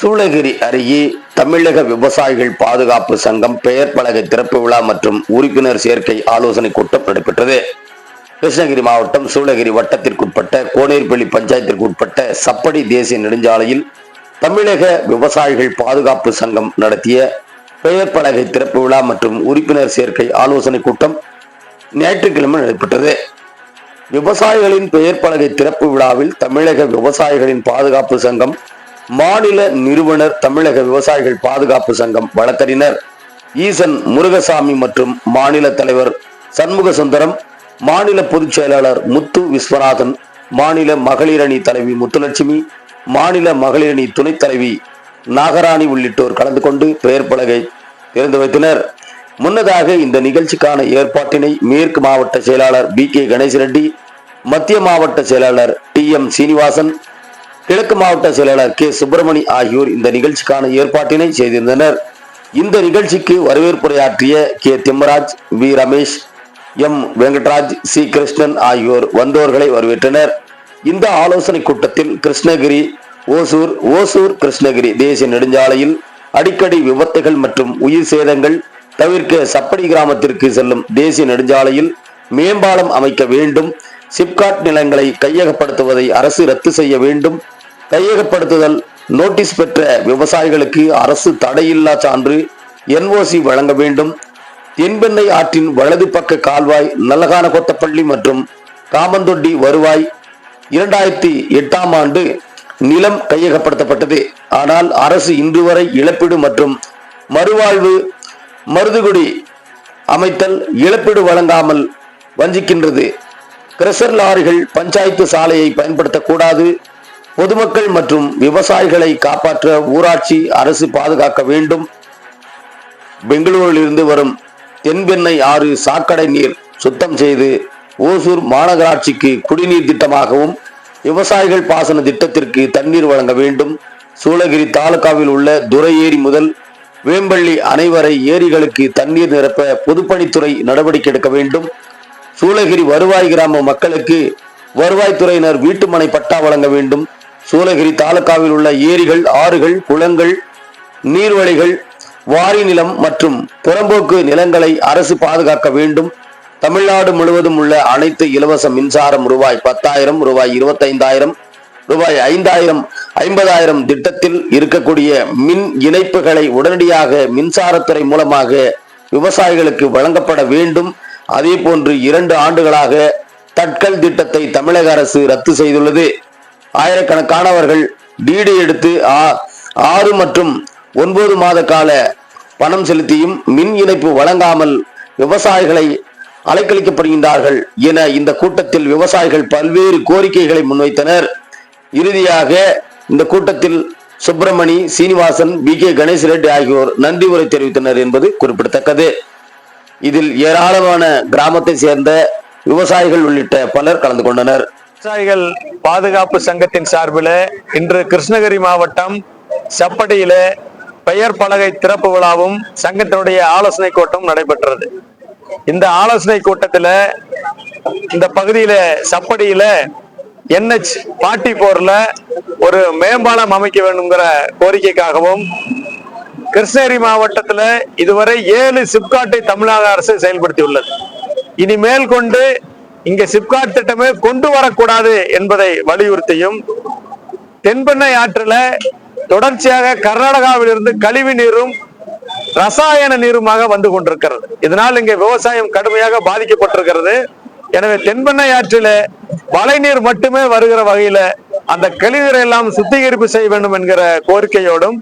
சூளகிரி அருகே தமிழக விவசாயிகள் பாதுகாப்பு சங்கம் பெயர் பலகை திறப்பு விழா மற்றும் உறுப்பினர் சேர்க்கை ஆலோசனை கூட்டம் நடைபெற்றது. கிருஷ்ணகிரி மாவட்டம் சூளகிரி வட்டத்திற்குட்பட்ட கோனேர்பள்ளி பஞ்சாயத்திற்குட்பட்ட சப்படி தேசிய நெடுஞ்சாலையில் தமிழக விவசாயிகள் பாதுகாப்பு சங்கம் நடத்திய பெயர் பலகை திறப்பு விழா மற்றும் உறுப்பினர் சேர்க்கை ஆலோசனை கூட்டம் ஞாயிற்றுக்கிழமை நடைபெற்றது. விவசாயிகளின் பெயர் பலகை திறப்பு விழாவில் தமிழக விவசாயிகளின் பாதுகாப்பு சங்கம் மாநில நிறுவனர், தமிழக விவசாயிகள் பாதுகாப்பு சங்கம் வழக்கறிஞர் ஈசன் முருகசாமி மற்றும் மாநில தலைவர் சண்முக சுந்தரம், மாநில பொதுச் செயலாளர் முத்து விஸ்வநாதன், மாநில மகளிர் அணி தலைவி முத்துலட்சுமி, மாநில மகளிர் அணி துணைத் தலைவி நாகராணி உள்ளிட்டோர் கலந்து கொண்டு பெயர் பலகை திறந்து வைத்தனர். முன்னதாக இந்த நிகழ்ச்சிக்கான ஏற்பாட்டினை மேற்கு மாவட்ட செயலாளர் BK கணேஷ் ரெட்டி, மத்திய மாவட்ட செயலாளர் TM சீனிவாசன், கிழக்கு மாவட்ட செயலாளர் K சுப்பிரமணி ஆகியோர் இந்த நிகழ்ச்சிக்கான ஏற்பாட்டினை செய்திருந்தனர். இந்த நிகழ்ச்சிக்கு வரவேற்புரையாற்றிய K Thimmaraj, V Ramesh, M Venkatraj, C Krishnan ஆகியோர் வந்தோர்களை வரவேற்றனர். இந்த ஆலோசனை கூட்டத்தில் கிருஷ்ணகிரி ஓசூர் கிருஷ்ணகிரி தேசிய நெடுஞ்சாலையில் அடிக்கடி விபத்துகள் மற்றும் உயிர் சேதங்கள் தவிர்க்க சப்படி கிராமத்திற்கு செல்லும் தேசிய நெடுஞ்சாலையில் மேம்பாலம் அமைக்க வேண்டும், சிப்காட் நிலங்களை கையகப்படுத்துவதை அரசு ரத்து செய்ய வேண்டும், கையகப்படுத்துதல் நோட்டீஸ் பெற்ற விவசாயிகளுக்கு அரசு தடையில்லா சான்று NOC வழங்க வேண்டும், தென்பெண்ணை ஆற்றின் வலது பக்க கால்வாய் நல்லகானகொத்தப்பள்ளி மற்றும் காமந்தொட்டி வருவாய் 2008ஆம் ஆண்டு நிலம் கையகப்படுத்தப்பட்டது. ஆனால் அரசு இன்று வரை இழப்பீடு மற்றும் மறுவாழ்வு மருதுகுடி அமைத்தல் இழப்பீடு வழங்காமல் வஞ்சிக்கின்றது. கிரஷர் லாரிகள் பஞ்சாயத்து சாலையை பயன்படுத்தக்கூடாது, பொதுமக்கள் மற்றும் விவசாயிகளை காப்பாற்ற ஊராட்சி அரசு பாதுகாக்க வேண்டும், பெங்களூரில் இருந்து வரும் தென்பெண்ணை ஆறு சாக்கடை நீர் சுத்தம் செய்து ஓசூர் மாநகராட்சிக்கு குடிநீர் திட்டமாகவும் விவசாயிகள் பாசன திட்டத்திற்கு தண்ணீர் வழங்க வேண்டும், சூளகிரி தாலுகாவில் உள்ள துரை ஏரி முதல் வேம்பள்ளி அனைவரை ஏரிகளுக்கு தண்ணீர் நிரப்ப பொதுப்பணித்துறை நடவடிக்கை எடுக்க வேண்டும், சூளகிரி வருவாய் கிராம மக்களுக்கு வருவாய்த்துறையினர் வீட்டுமனை பட்டா வழங்க வேண்டும், சூளகிரி தாலுகாவில் உள்ள ஏரிகள், ஆறுகள், குளங்கள், நீர்வழிகள், வாரி நிலம் மற்றும் புறம்போக்கு நிலங்களை அரசு பாதுகாக்க வேண்டும், தமிழ்நாடு முழுவதும் உள்ள அனைத்து இலவச மின்சாரம் ரூபாய் 10,000, ரூபாய் 25,000, ரூபாய் 5,000, 50,000 திட்டத்தில் இருக்கக்கூடிய மின் இணைப்புகளை உடனடியாக மின்சாரத்துறை மூலமாக விவசாயிகளுக்கு வழங்கப்பட வேண்டும். அதே போன்று 2 ஆண்டுகளாக தட்கல் திட்டத்தை தமிழக அரசு ரத்து செய்துள்ளது. ஆயிரக்கணக்கானவர்கள் டிடி எடுத்து 6 மற்றும் 9 மாத கால பணம் செலுத்தியும் மின் இணைப்பு வழங்காமல் விவசாயிகளை அலைக்கழிக்கப்படுகின்றார்கள் என இந்த கூட்டத்தில் விவசாயிகள் பல்வேறு கோரிக்கைகளை முன்வைத்தனர். இறுதியாக இந்த கூட்டத்தில் சுப்பிரமணி, சீனிவாசன், BK கணேஷ் ரெட்டி ஆகியோர் நன்றி உரை தெரிவித்தனர் என்பது குறிப்பிடத்தக்கது. இதில் ஏராளமான கிராமத்தை சேர்ந்த விவசாயிகள் உள்ளிட்ட பலர் கலந்து கொண்டனர். விவசாயிகள் பாதுகாப்பு சங்கத்தின் சார்பில் இன்று கிருஷ்ணகிரி மாவட்டம் சப்படியில பெயர் பலகை திறப்பு விழாவும் சங்கத்தினுடைய ஆலோசனை கூட்டம் நடைபெற்றது. இந்த ஆலோசனை கூட்டத்தில் இந்த பகுதியில சப்படியில NH44ல ஒரு மேம்பாலம் அமைக்க வேண்டும்ங்கிற கோரிக்கைக்காகவும், கிருஷ்ணகிரி மாவட்டத்தில் இதுவரை 7 சிப்காட்டை தமிழக அரசு செயல்படுத்தியுள்ளது. இனிமேல் கொண்டு இங்க சிப்காட் திட்டமே கொண்டு வரக்கூடாது என்பதை வலியுறுத்தியும், தென்பெண்ணை ஆற்றில தொடர்ச்சியாக கர்நாடகாவில் இருந்து கழிவு நீரும் ரசாயன நீருமாக வந்து கொண்டிருக்கிறது. இதனால் இங்கே விவசாயம் கடுமையாக பாதிக்கப்பட்டிருக்கிறது. எனவே தென்பெண்ணை ஆற்றில மழை நீர் மட்டுமே வருகிற வகையில அந்த கழிவுநீரை எல்லாம் சுத்திகரிப்பு செய்ய வேண்டும் என்கிற கோரிக்கையோடும்,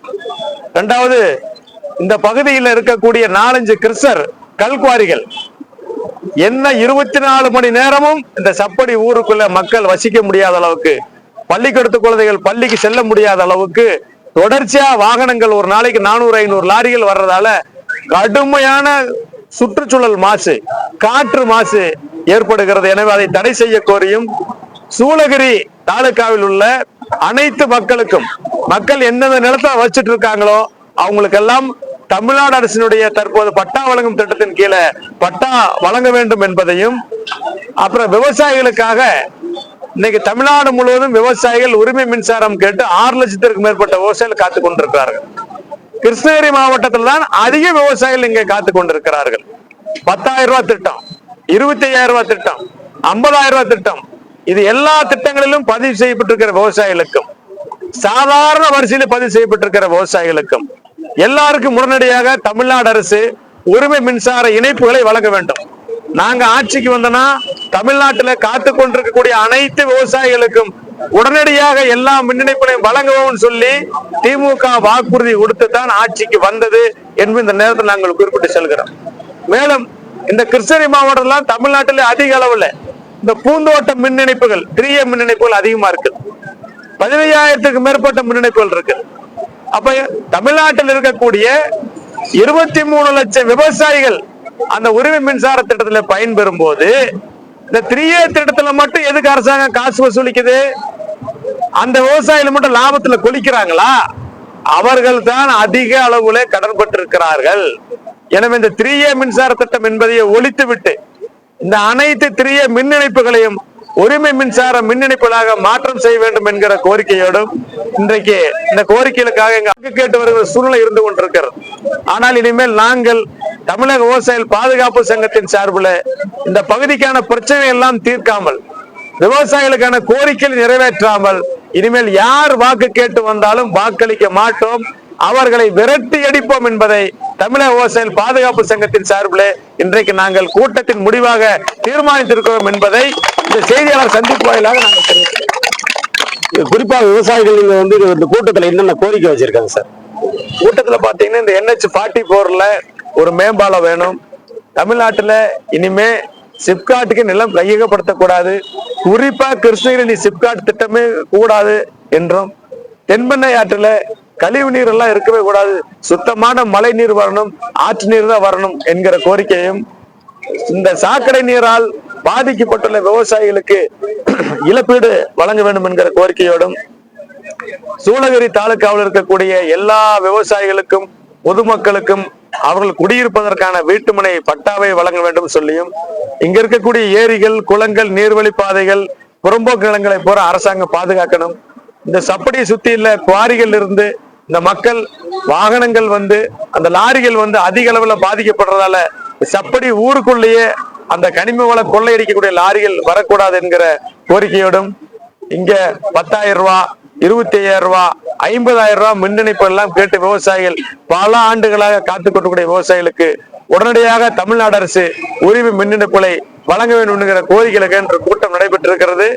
இரண்டாவது இந்த பகுதியில் இருக்கக்கூடிய 4-5 கிருஷர் கல்குவாரிகள் என்ன 24 மணி நேரமும் இந்த சப்படி ஊருக்குள்ள மக்கள் வசிக்க முடியாத அளவுக்கு, பள்ளிக்கூடத்து குழந்தைகள் பள்ளிக்கு செல்ல முடியாத அளவுக்கு தொடர்ச்சியா வாகனங்கள் ஒரு நாளைக்கு 400-500 லாரிகள் வர்றதால கடுமையான சுற்றுச்சூழல் மாசு, காற்று மாசு ஏற்படுகிறது. எனவே அதை தடை செய்ய கோரியும், சூளகிரி தாலுகாவில் உள்ள அனைத்து மக்களுக்கும், மக்கள் எந்தெந்த நிலத்தை வச்சிட்டு இருக்காங்களோ அவங்களுக்கெல்லாம் தமிழ்நாடு அரசினுடைய தற்போது பட்டா வழங்கும் திட்டத்தின் கீழே பட்டா வழங்க வேண்டும் என்பதையும், அப்புறம் விவசாயிகளுக்காக இன்னைக்கு தமிழ்நாடு முழுவதும் விவசாயிகள் உரிமை மின்சாரம் கேட்டு 6 லட்சத்திற்கு மேற்பட்ட விவசாயிகள் காத்துக் கொண்டிருக்கிறார்கள். கிருஷ்ணகிரி மாவட்டத்தில் தான் அதிக விவசாயிகள் இங்கே காத்துக் கொண்டிருக்கிறார்கள். 10,000 ரூபாய் திட்டம், 25,000 ரூபாய் திட்டம், 50,000 ரூபாய் திட்டம், இது எல்லா திட்டங்களிலும் பதிவு செய்யப்பட்டிருக்கிற விவசாயிகளுக்கும், சாதாரண வரிசையில் பதிவு செய்யப்பட்டிருக்கிற விவசாயிகளுக்கும் எல்லாருக்கும் உடனடியாக தமிழ்நாடு அரசு உரிமை மின்சார இணைப்புகளை வழங்க வேண்டும். நாங்க ஆட்சிக்கு வந்தோம்னா தமிழ்நாட்டில் காத்துக் கொண்டிருக்கக்கூடிய அனைத்து விவசாயிகளுக்கும் உடனடியாக எல்லா மின் இணைப்புகளையும் வழங்குவோம் சொல்லி திமுக வாக்குறுதி கொடுத்து தான் ஆட்சிக்கு வந்தது என்பது இந்த நேரத்தில் நாங்கள் குறிப்பிட்டு செல்கிறோம். மேலும் இந்த கிருஷ்ணகிரி மாவட்டம் தமிழ்நாட்டில் அதிக அளவுல இந்த பூந்தோட்ட மின் இணைப்புகள் 3M மின் இணைப்புகள் அதிகமா இருக்கு. 15,000க்கு மேற்பட்ட மின் இணைப்புகள் இருக்கு. அப்ப தமிழ்நாட்டில் இருக்கக்கூடிய 23 லட்சம் விவசாயிகள் அந்த உரிமை மின்சார திட்டத்தில் பயன்பெறும் போது இந்த 3A திட்டத்துல மட்டும் எதுக்கு அரசாங்கம் காசு வசூலிக்குது? அந்த விவசாயிகள் மட்டும் லாபத்துல கொளிக்கிறாங்களா? அவர்கள் தான் அதிக அளவுல கடன் பட்டிருக்கிறார்கள். எனவே இந்த 3A மின்சார திட்டம் என்பதையே ஒழித்து விட்டு இந்த அனைத்து 3A மின் இணைப்புகளையும் உரிமை மின்சார மின் இணைப்புகளாக மாற்றம் செய்ய வேண்டும் என்கிற கோரிக்கையோடும் இன்றைக்கு இந்த கோரிக்கைகளுக்காக எங்க கேட்டு வருகிற சூழ்நிலை இருந்து கொண்டிருக்கிறது. ஆனால் இனிமேல் நாங்கள் தமிழக விவசாயிகள் பாதுகாப்பு சங்கத்தின் சார்பில் இந்த பகுதிக்கான பிரச்சனை எல்லாம் தீர்க்காமல், விவசாயிகளுக்கான கோரிக்கைகளை நிறைவேற்றாமல் இனிமேல் யார் வாக்கு கேட்டு வந்தாலும் வாக்களிக்க மாட்டோம், அவர்களை விரட்டி அடிப்போம் என்பதை தமிழக விவசாயிகள் பாதுகாப்பு சங்கத்தின் சார்பில் இன்றைக்கு நாங்கள் கூட்டத்தின் முடிவாக தீர்மானித்திருக்கிறோம் என்பதை இந்த செய்தியாளர் சந்திப்பு வாயிலாக நாங்கள் தெரிவிக்கிறோம். குறிப்பாக விவசாயிகள் இந்த கூட்டத்தில் என்னென்ன கோரிக்கை வச்சிருக்காங்க சார்? கூட்டத்துல பாத்தீங்கன்னா இந்த NH-44ல ஒரு மேம்பாலம் வேணும். தமிழ்நாட்டுல இனிமே சிப்காட்டுக்கு நிலம் கையகப்படுத்தக்கூடாது, குறிப்பா கிருஷ்ணகிரி சிப்காட் திட்டமே கூடாது என்றும், தென்பெண்ணை ஆற்றுல கழிவு நீர் எல்லாம் இருக்கவே கூடாது, சுத்தமான மழை நீர் வரணும், ஆற்று நீர் தான் வரணும் என்கிற கோரிக்கையும், இந்த சாக்கடை நீரால் பாதிக்கப்பட்டுள்ள விவசாயிகளுக்கு இழப்பீடு வழங்க வேண்டும் என்கிற கோரிக்கையோடும், சூளகிரி தாலுகாவில் இருக்கக்கூடிய எல்லா விவசாயிகளுக்கும் பொதுமக்களுக்கும் அவர்கள் குடியிருப்பதற்கான வீட்டுமனை பட்டாவை வழங்க வேண்டும் சொல்லியும், இங்க இருக்கக்கூடிய ஏரிகள், குளங்கள், நீர்வழி பாதைகள், புறம்போக்கு நிலங்களை போற அரசாங்கம் பாதுகாக்கணும். இந்த சப்படியை சுத்தி உள்ள குவாரிகள் இருந்து இந்த மக்கள் வாகனங்கள் அந்த லாரிகள் அதிக அளவுல பாதிக்கப்படுறதால சப்படி ஊருக்குள்ளேயே அந்த கனிம வள கொள்ளையடிக்கக்கூடிய லாரிகள் வரக்கூடாது என்கிற கோரிக்கையோடும், இங்க 10,000 ரூபாய், 25,000 ரூபாய், 50,000 ரூபாய் மின் இணைப்பு எல்லாம் கேட்டு விவசாயிகள் பல ஆண்டுகளாக காத்துக் கொண்டிருக்கூடிய விவசாயிகளுக்கு உடனடியாக தமிழ்நாடு அரசு உரிமை மின் இணைப்புகளை வழங்க வேண்டும் என்கிற கோரிக்கைகளுக்கு என்ற கூட்டம் நடைபெற்றிருக்கிறது.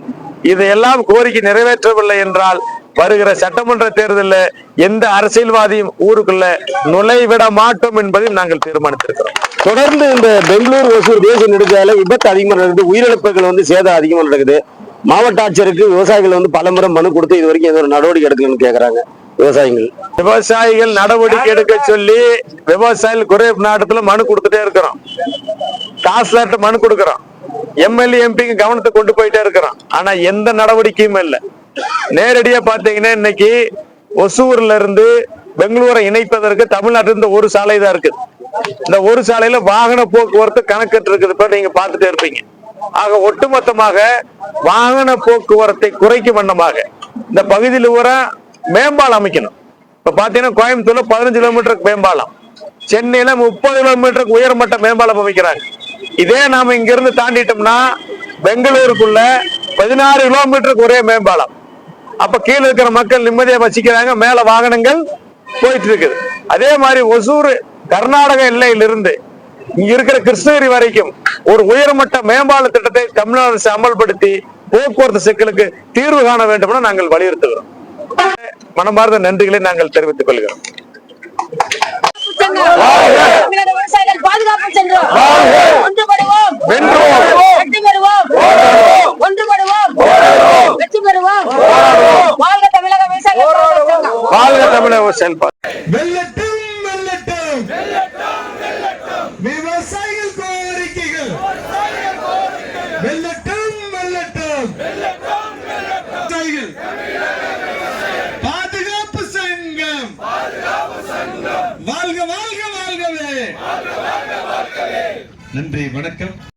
இதையெல்லாம் கோரிக்கை நிறைவேற்றவில்லை என்றால் வருகிற சட்டமன்ற தேர்தலில் எந்த அரசியல்வாதியும் ஊருக்குள்ள நுழைவிட மாட்டோம் என்பதையும் நாங்கள் தீர்மானித்திருக்கிறோம். தொடர்ந்து இந்த பெங்களூர் ஒசூர் தேசிய நெடுஞ்சாலை விபத்து அதிகமாக நடக்குது, உயிரிழப்புகள் சேதம் அதிகமாக நடக்குது. மாவட்ட ஆட்சியருக்கு விவசாயிகள் பலமுறை மனு கொடுத்து இது வரைக்கும் ஏதோ ஒரு நடவடிக்கை எடுக்கலன்னு கேட்கறாங்க விவசாயிகள் நடவடிக்கை எடுக்க சொல்லி விவசாயிகள் குறை நாட்டத்துல மனு கொடுத்துட்டே இருக்கிறோம், தாசில்தார்ட்ட மனு கொடுக்கிறோம், MLA MP கவனத்தை கொண்டு போயிட்டே இருக்கிறோம். ஆனா எந்த நடவடிக்கையும் இல்லை. நேரடியா பாத்தீங்கன்னா இன்னைக்கு ஒசூர்ல இருந்து பெங்களூரை இணைப்பதற்கு தமிழ்நாட்டில் இந்த ஒரு சாலை தான் இருக்குது. இந்த ஒரு சாலையில வாகன போக்குவரத்து கணக்கெட்டு இருக்குது, இப்ப நீங்க பார்த்துட்டே இருப்பீங்க. ஆக ஒட்டுமொத்தமாக வாகன போக்குவரத்தை குறைக்கும் வண்ணமாக இந்த பகுதியில் ஊர மேம்பாலம் அமைக்கணும். இப்ப பாத்தீங்கன்னா கோயம்புத்தூர்ல 15 கிலோமீட்டருக்கு மேம்பாலம், சென்னையில 30 கிலோமீட்டருக்கு உயர்மட்ட மேம்பாலம் அமைக்கிறாங்க. இதே நாம இங்க இருந்து தாண்டிட்டோம்னா பெங்களூருக்குள்ள 16 கிலோமீட்டருக்கு ஒரே மேம்பாலம். அப்ப கீழே இருக்கிற மக்கள் நிம்மதியா வசிக்கிறாங்க, மேல வாகனங்கள் போயிட்டு இருக்குது. அதே மாதிரி ஒசூர் கர்நாடக எல்லையிலிருந்து இங்க இருக்கிற கிருஷ்ணகிரி வரைக்கும் ஒரு உயர்மட்ட மேம்பால திட்டத்தை தமிழ்நாடு அரசு அமல்படுத்தி போக்குவரத்து சிக்கலுக்கு தீர்வு காண வேண்டும் என நாங்கள் வலியுறுத்துகிறோம். மனமார்ந்த நன்றிகளை நாங்கள் தெரிவித்துக் கொள்கிறோம். பாதுகாப்பு சென்றோம், ஒன்றுபடுவோம், வெற்றி பெறுவோம், வெற்றி பெறுவோம். வாழ்க தமிழக விவசாயிகள், வாழ்க தமிழக விவசாயிகள். வெல்லட்டும் வெல்லட்டும் விவசாயிகள் கோரிக்கைகள், வெல்லட்டும் வெல்லட்டும் பாதுகாப்பு சங்கம், வாழ்க வாழ்க வாழ்கவே. நன்றி, வணக்கம்.